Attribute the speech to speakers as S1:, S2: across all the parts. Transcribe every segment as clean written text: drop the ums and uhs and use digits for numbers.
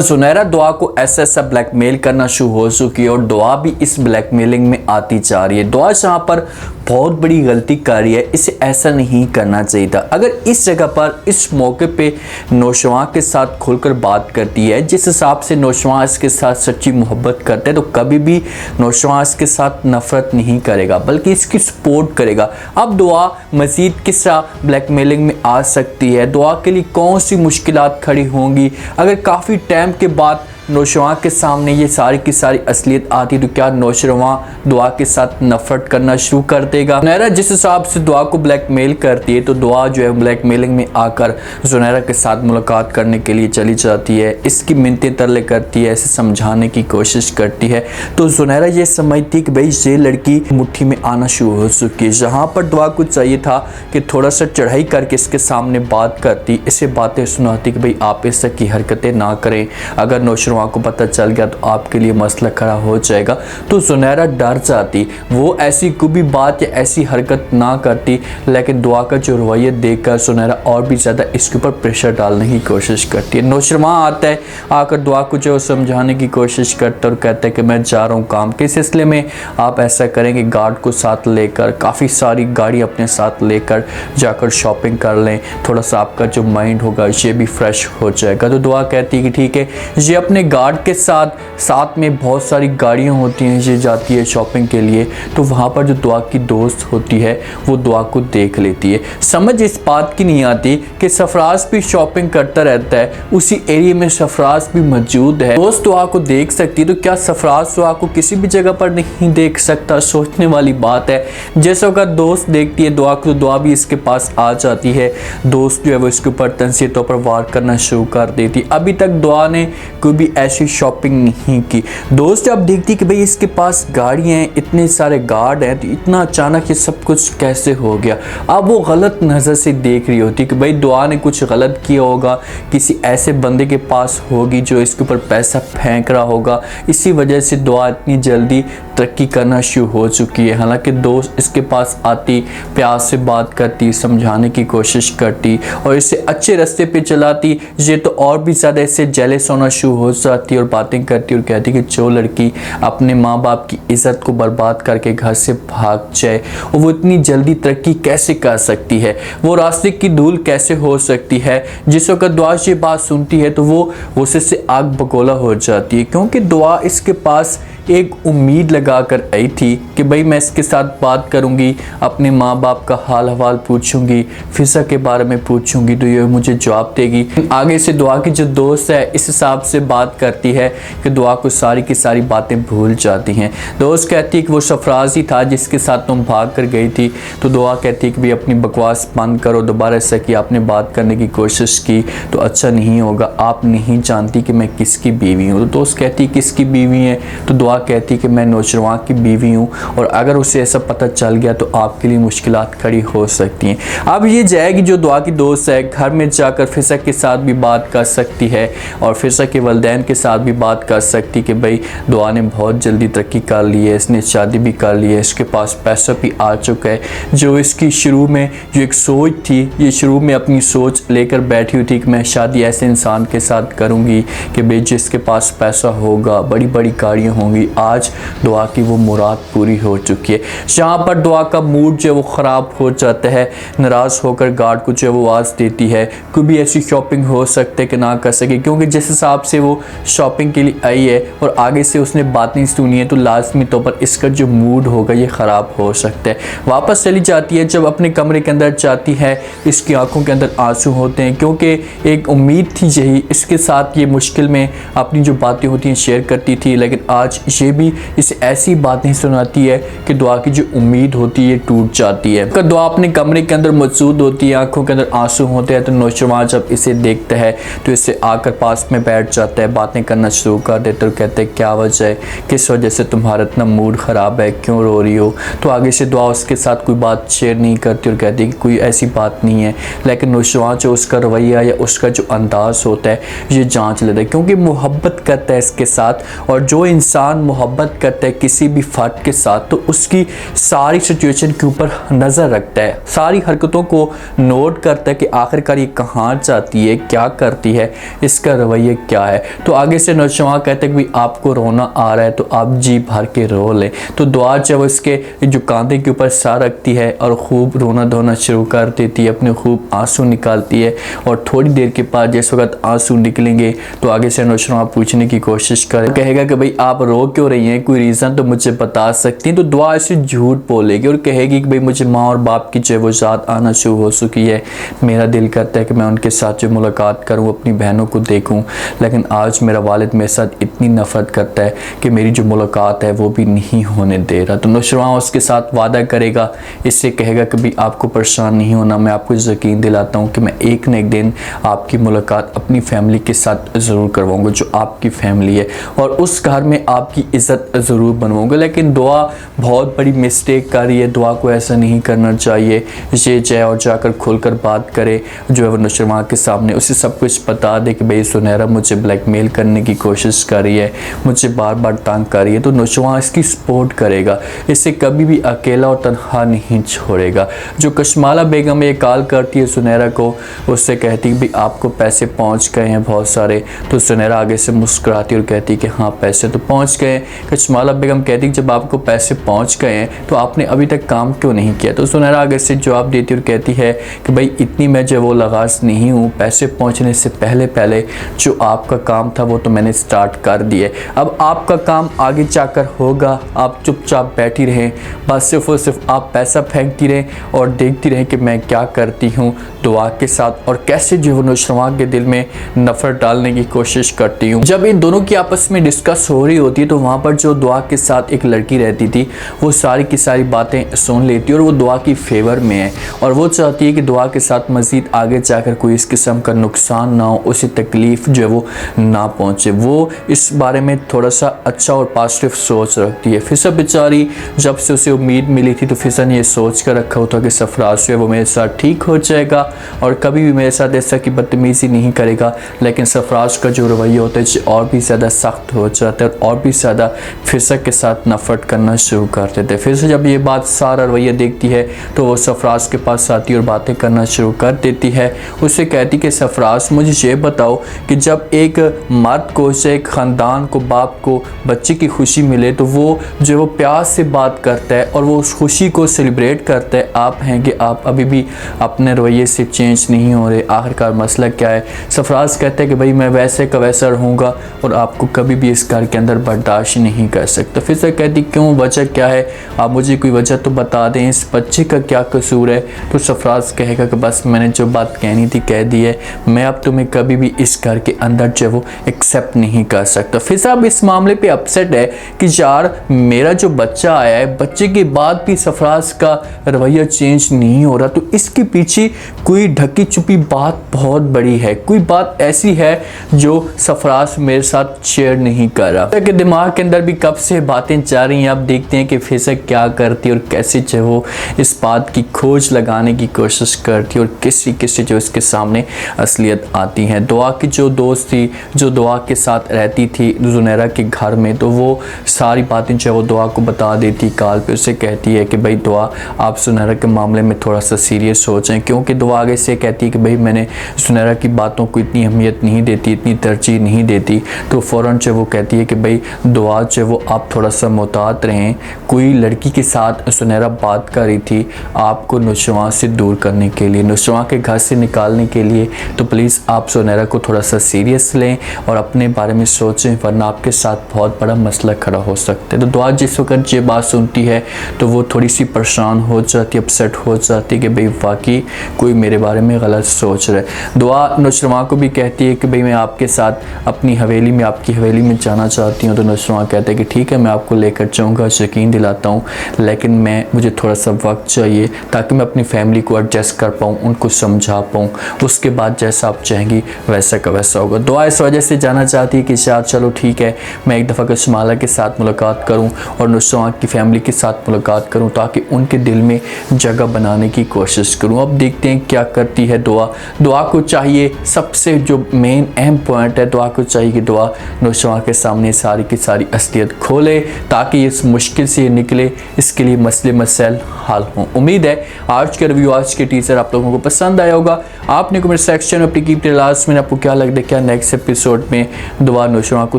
S1: सुनहरा दुआ को ऐसा ऐसा ब्लैकमेल करना शुरू हो चुकी है और दुआ भी इस ब्लैकमेलिंग में आती जा रही है। दुआ जहाँ पर बहुत बड़ी गलती कर रही है, इसे ऐसा नहीं करना चाहिए था। अगर इस जगह पर इस मौके पे नौजवान के साथ खुलकर बात करती है, जिस हिसाब से नौजवान इसके साथ सच्ची मोहब्बत करते हैं, तो कभी भी नौजवान इसके साथ नफरत नहीं करेगा बल्कि इसकी सपोर्ट करेगा। अब दुआ मजीद किस तरह ब्लैकमेलिंग में आ सकती है, दुआ के लिए कौन सी मुश्किलात खड़ी होंगी, अगर काफ़ी टाइम के बाद नौजवान के सामने ये सारी की सारी असलियत आती तो क्या नौजवान दुआ के साथ नफरत करना शुरू कर देगा। जुनैरा जिस हिसाब से दुआ को ब्लैकमेल करती है, तो दुआ जो है ब्लैकमेलिंग में आकर जुनैरा के साथ मुलाकात करने के लिए चली जाती है, इसकी मिन्नतें तरले करती है, इसे समझाने की कोशिश करती है। तो जुनैरा ये समझती कि भाई ये लड़की मुट्ठी में आना शुरू हो चुकी है। जहाँ पर दुआ को चाहिए था कि थोड़ा सा चढ़ाई करके इसके सामने बात करती, इसे बातें सुनाती कि भाई आप इस तरह की हरकतें ना करें, अगर नौजवान को पता चल गया तो आपके लिए मसला खड़ा हो जाएगा। तो जुनैरा डर जाती, वो ऐसी कोई भी बात या ऐसी हरकत ना करती, लेकिन दुआ का जो रवैया देखकर जुनैरा और भी ज़्यादा इसके ऊपर प्रेशर डालने की कोशिश करती है। नौजवान आता है, आकर दुआ को जो समझाने की कोशिश करता है और कहता है कि मैं जा रहा हूँ काम के सिलसिले में, आप ऐसा करेंगे गार्ड को साथ लेकर, काफ़ी सारी गाड़ी अपने साथ लेकर जाकर शॉपिंग कर लें, थोड़ा सा आपका जो माइंड होगा ये भी फ्रेश हो जाएगा। तो दुआ कहती है कि ठीक है। ये अपने गार्ड के साथ में बहुत सारी गाड़ियाँ होती हैं, ये जाती है शॉपिंग के लिए। तो वहाँ पर जो दुआ की दोस्त होती है वो दुआ को देख लेती है। समझ इस बात की नहीं आती कि सरफराज भी शॉपिंग करता रहता है, उसी एरिया में सरफराज भी मौजूद है। दोस्त दुआ को देख सकती है, तो क्या सरफराज दुआ को किसी भी जगह पर नहीं देख सकता? सोचने वाली बात है। जैसे अगर दोस्त देखती है दुआ को, तो दुआ भी इसके पास आ जाती है। दोस्त जो है वो इसके ऊपर तंजीह तौर पर वार करना शुरू कर देती। अभी तक दुआ ने कोई भी ऐसी शॉपिंग नहीं की। दोस्त जब देखती कि भाई इसके पास गाड़ियाँ हैं, इतने सारे गार्ड हैं, तो इतना अचानक ये सब कुछ कैसे हो गया। अब वो गलत नज़र से देख रही होती कि भाई दुआ ने कुछ गलत किया होगा, किसी ऐसे बंदे के पास होगी जो इसके ऊपर पैसा फेंक रहा होगा, इसी वजह से दुआ इतनी जल्दी तरक्की करना शुरू हो चुकी है। हालांकि दोस्त इसके पास आती, प्यार से बात करती, समझाने की कोशिश करती और इसे अच्छे रास्ते पे चलाती, ये तो और भी ज़्यादा इससे जेलस होना शुरू हो जाती और बातें करती और कहती कि जो लड़की अपने माँ बाप की इज़्ज़त को बर्बाद करके घर से भाग जाए, वो इतनी जल्दी तरक्की कैसे कर सकती है, वो रास्ते की धूल कैसे हो सकती है। जिस वक्त दुआ ये बात सुनती है तो वो गुस्से से आग बगोला हो जाती है, क्योंकि दुआ इसके पास एक उम्मीद लगा कर आई थी कि भाई मैं इसके साथ बात करूंगी, अपने माँ बाप का हाल हवाल पूछूंगी, फिजा के बारे में पूछूंगी, तो ये मुझे जवाब देगी। आगे से दुआ की जो दोस्त है इस हिसाब से बात करती है कि दुआ को सारी की सारी बातें भूल जाती हैं। दोस्त कहती है कि वो सरफराज ही था जिसके साथ तुम भाग कर गई थी। तो दुआ कहती है कि भाई अपनी बकवास बंद करो, दोबारा ऐसा कि आपने बात करने की कोशिश की तो अच्छा नहीं होगा, आप नहीं जानती कि मैं किसकी बीवी हूँ। तो दोस्त कहती है किसकी बीवी है? तो दुआ कहती कि मैं नौजवान की बीवी हूँ और अगर उसे ऐसा पता चल गया तो आपके लिए मुश्किलात खड़ी हो सकती हैं। अब ये जाएगी जो दुआ की दोस्त है, घर में जाकर फिजा के साथ भी बात कर सकती है और फिजा के वालिदैन के साथ भी बात कर सकती कि भाई दुआ ने बहुत जल्दी तरक्की कर ली है, इसने शादी भी कर ली है, इसके पास पैसा भी आ चुका है। जो इसकी शुरू में जो एक सोच थी, ये शुरू में अपनी सोच लेकर बैठी हुई थी कि मैं शादी ऐसे इंसान के साथ करूँगी कि भाई जिसके पास पैसा होगा, बड़ी बड़ी गाड़ियाँ होंगी। आज दुआ की वो मुराद पूरी हो चुकी है। जहाँ पर दुआ का मूड जो है वो ख़राब हो जाता है, नाराज़ होकर गार्ड को जो है वो आवाज़ देती है कोई भी ऐसी शॉपिंग हो सकती है कि ना कर सके, क्योंकि जिस हिसाब से वो शॉपिंग के लिए आई है और आगे से उसने बातें सुनी है तो लाजमी तौर पर इसका जो मूड होगा ये ख़राब हो सकता है। वापस चली जाती है, जब अपने कमरे के अंदर जाती है इसकी आंखों के अंदर आंसू होते हैं, क्योंकि एक उम्मीद थी यही इसके साथ ये मुश्किल में अपनी जो बातें होती हैं शेयर करती थी, लेकिन आज ये भी इसे ऐसी बातें सुनाती है कि दुआ की जो उम्मीद होती है टूट जाती है। अगर दुआ अपने कमरे के अंदर मौजूद होती है, आंखों के अंदर आंसू होते हैं, तो नौजवान जब इसे देखता है तो इसे आकर पास में बैठ जाता है, बातें करना शुरू कर देते और कहते हैं क्या वजह है, किस वजह से तुम्हारा इतना मूड ख़राब है, क्यों रो रही हो। तो आगे से दुआ उसके साथ कोई बात शेयर नहीं करती और कहती है कि कोई ऐसी बात नहीं है, लेकिन नौजवान जो उसका रवैया या उसका जो अंदाज़ होता है ये जांच लेता है, क्योंकि मोहब्बत करता है इसके साथ। और जो इंसान मोहब्बत करता है किसी भी फ़र्द के साथ तो उसकी सारी सिचुएशन के ऊपर नज़र रखता है, सारी हरकतों को नोट करता है कि आखिरकार ये कहाँ जाती है, क्या करती है, इसका रवैया क्या है। तो आगे से नौजवान कहते हैं कि भाई आपको रोना आ रहा है तो आप जी भर के रो लें। तो दुआ जब उसके जो कांधे के ऊपर सर रखती है और खूब रोना धोना शुरू कर देती है, अपने खूब आंसू निकालती है और थोड़ी देर के बाद जिस वक्त आंसू निकलेंगे तो आगे से नौजवान पूछने की कोशिश करे, कहेगा कि भाई आप रो क्यों रही हैं, कोई रीज़न तो मुझे बता सकती हैं। तो दुआ ऐसे झूठ बोलेगी और कहेगी कि भाई मुझे माँ और बाप की जो वो याद आना शुरू हो चुकी है, मेरा दिल करता है कि मैं उनके साथ जो मुलाकात करूँ, अपनी बहनों को देखूँ, लेकिन आज मेरा वालिद मेरे साथ इतनी नफरत करता है कि मेरी जो मुलाकात है वो भी नहीं होने दे रहा। तो नौजवान उसके साथ वादा करेगा, इससे कहेगा कि भाई आपको परेशान नहीं होना, मैं आपको यकीन दिलाता हूँ कि मैं एक न एक दिन आपकी मुलाकात अपनी फैमिली के साथ ज़रूर करवाऊँगा जो आपकी फैमिली है, और उस घर में आपकी इज़्ज़त ज़रूर बनवाऊँगा। लेकिन दुआ बहुत बड़ी मिस्टेक कर रही है, दुआ को ऐसा नहीं करना चाहिए। ये जाए और जाकर खुलकर बात करे जो है वो नौजवान के सामने, उसे सब कुछ बता दे कि भाई सुनहरा मुझे ब्लैकमेल करने की कोशिश कर रही है, मुझे बार बार तंग कर रही है। तो नौजवान इसकी सपोर्ट करेगा, इसे कभी भी अकेला और तनहा नहीं छोड़ेगा। जो कशमाला बेगम ये कॉल करती है सुनहरा को, उससे कहती है भाई आपको पैसे पहुंच गए हैं बहुत सारे। तो सुनहरा आगे से मुस्कुराती और कहती कि हाँ पैसे तो पहुंच गए। कशमाला बेगम कहती कि जब आपको पैसे पहुंच गए हैं तो आपने अभी तक काम क्यों नहीं किया। तो सुनहरा आगे से जवाब देती और कहती है कि भाई इतनी मैं जो वो लगास नहीं हूँ, पैसे पहुँचने से पहले पहले जो आपका काम था वो तो मैंने स्टार्ट कर दिए, अब आपका काम आगे जाकर होगा। आप चुपचाप बैठी रहें, बस सिर्फ और सिर्फ आप पैसा फेंकती रहें और देखती रहें कि मैं क्या करती हूँ दुआ के साथ और कैसे जो वो नौजवान के दिल में नफरत डालने की कोशिश करती हूँ। जब इन दोनों की आपस में डिस्कस हो रही होती है तो वहाँ पर जो दुआ के साथ एक लड़की रहती थी वो सारी की सारी बातें सुन लेती है और वो दुआ की फेवर में है और वो चाहती है कि दुआ के साथ मज़ीद आगे जाकर कोई इस किस्म का नुकसान ना हो, उसे तकलीफ़ जो है वो ना पहुँचे। वो इस बारे में थोड़ा सा अच्छा और पॉजिटिव सोच रखती है। फिजा बेचारी जब से उसे उम्मीद मिली थी तो फिजा ने ये सोच कर रखा होता कि सरफराज जो है वो मेरे साथ ठीक हो जाएगा और कभी भी मेरे साथ ऐसा की बदतमीज़ी नहीं करेगा। लेकिन सरफराज का जो रवैया होता है और भी ज़्यादा सख्त हो जाता है और भी ज़्यादा फिजा के साथ नफरत करना शुरू कर देते हैं। फिजा जब ये बात सारा रवैया देखती है तो वो सरफराज के पास आती और बातें करना शुरू कर देती है। उससे कहती कि सरफराज मुझे ये बताओ कि जब एक मर्द को, एक ख़ानदान को, बाप को बच्चे की खुशी मिले तो वो जो वो प्यार से बात करता है और वो उस खुशी को सेलिब्रेट करता है। आप हैं कि आप अभी भी अपने रवैये से चेंज नहीं हो रहे, आखिरकार मसला क्या है। सरफराज कहते हैं कि भाई मैं वैसे का वैसा रहूँगा और आपको कभी भी इस घर के अंदर बर्दाश्त नहीं कर सकता। फिर से कहती क्यों, वजह क्या है, आप मुझे कोई वजह तो बता दें, इस बच्चे का क्या कसूर है। तो सरफराज कहेगा कि बस मैंने जो बात कहनी थी कह दी है, मैं अब तुम्हें कभी भी इस घर के अंदर जो वो एक्सेप्ट नहीं कर सकता। फिर साहब इस मामले पे अपसेट है कि यार मेरा जो बच्चा आया है, बच्चे के बाद भी सरफराज का रवैया चेंज नहीं हो रहा, तो इसके पीछे कोई ढकी छुपी बात बहुत बड़ी है, कोई बात ऐसी है जो सरफराज मेरे साथ शेयर नहीं कर रहा। कि दिमाग के अंदर भी कब से बातें जा रही हैं। आप देखते हैं कि फिजा क्या करती है और कैसे जो वो इस बात की खोज लगाने की कोशिश करती है और किसी किसी जो इसके सामने असलियत आती है। दुआ की जो दोस्त थी, जो दुआ के साथ रहती थी सुनहरा के घर में, तो वो सारी बातें जो वो दुआ को बता देती कॉल पे। उसे कहती है कि भाई दुआ आप सुनहरा के मामले में थोड़ा सा सीरियस हो जाएं, क्योंकि दुआ आगे से कहती है कि भाई मैंने सुनहरा की बातों को इतनी अहमियत नहीं देती, इतनी तरजीह नहीं देती। तो फ़ौरन जो वो कहती है कि भाई दुआ जो वो आप थोड़ा सा मोहतात रहें, कोई लड़की के साथ सुनहरा बात कर रही थी आपको नौजवान से दूर करने के लिए, नौजवान के घर से निकालने के लिए, तो प्लीज़ आप सुनहरा को थोड़ा सा सीरियस लें और अपने बारे में सोचें, वरना आपके साथ बहुत बड़ा मसला खड़ा हो सकता है। तो दुआ जिस वक्त ये बात सुनती है तो वो थोड़ी सी परेशान हो जाती है, अपसेट हो जाती है कि भाई वाकई कोई मेरे बारे में गलत सोच रहा है। दुआ नौजवान को भी कहती है कि भाई मैं आपके साथ अपनी हवेली में, आपकी हवेली में जाना चाहती हूँ। तो नौजवान कहते हैं कि ठीक है मैं आपको लेकर जाऊँगा, यकीन दिलाता हूँ, लेकिन मुझे थोड़ा सा वक्त चाहिए ताकि मैं अपनी फैमिली को एडजस्ट कर पाऊँ, उनको समझा पाऊँ, उसके बाद जैसा आप चाहेंगी वैसा का वैसा होगा। दुआ इस वजह से जाना चाहती है कि शायद चलो ठीक है मैं एक दफ़ा कशमाला के साथ मुलाकात करूं और नुसरात की फैमिली के साथ मुलाकात करूं ताकि उनके दिल में जगह बनाने की कोशिश करूं। अब देखते हैं क्या करती है दुआ। दुआ को चाहिए, सबसे जो मेन अहम पॉइंट है, दुआ को चाहिए कि दुआ नुसरात के सामने सारी की सारी असलियत खोले ताकि इस मुश्किल से निकले, इसके लिए मसले मसाइल हल हों। उम्मीद है आज का रिव्यू, आज के टीजर आप लोगों को पसंद आया होगा। आपने कमेंट सेक्शन में अपनी कीमती लास्ट में आपको क्या लगता है, क्या नेक्स्ट एपिसोड में दुआ नौशवा को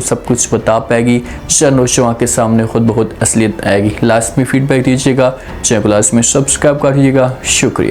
S1: सब कुछ बता पाएगी, नौशवा के सामने खुद बहुत असलियत आएगी। लास्ट में फीडबैक दीजिएगा, चैनल को लास्ट में सब्सक्राइब कर दीजिएगा। शुक्रिया।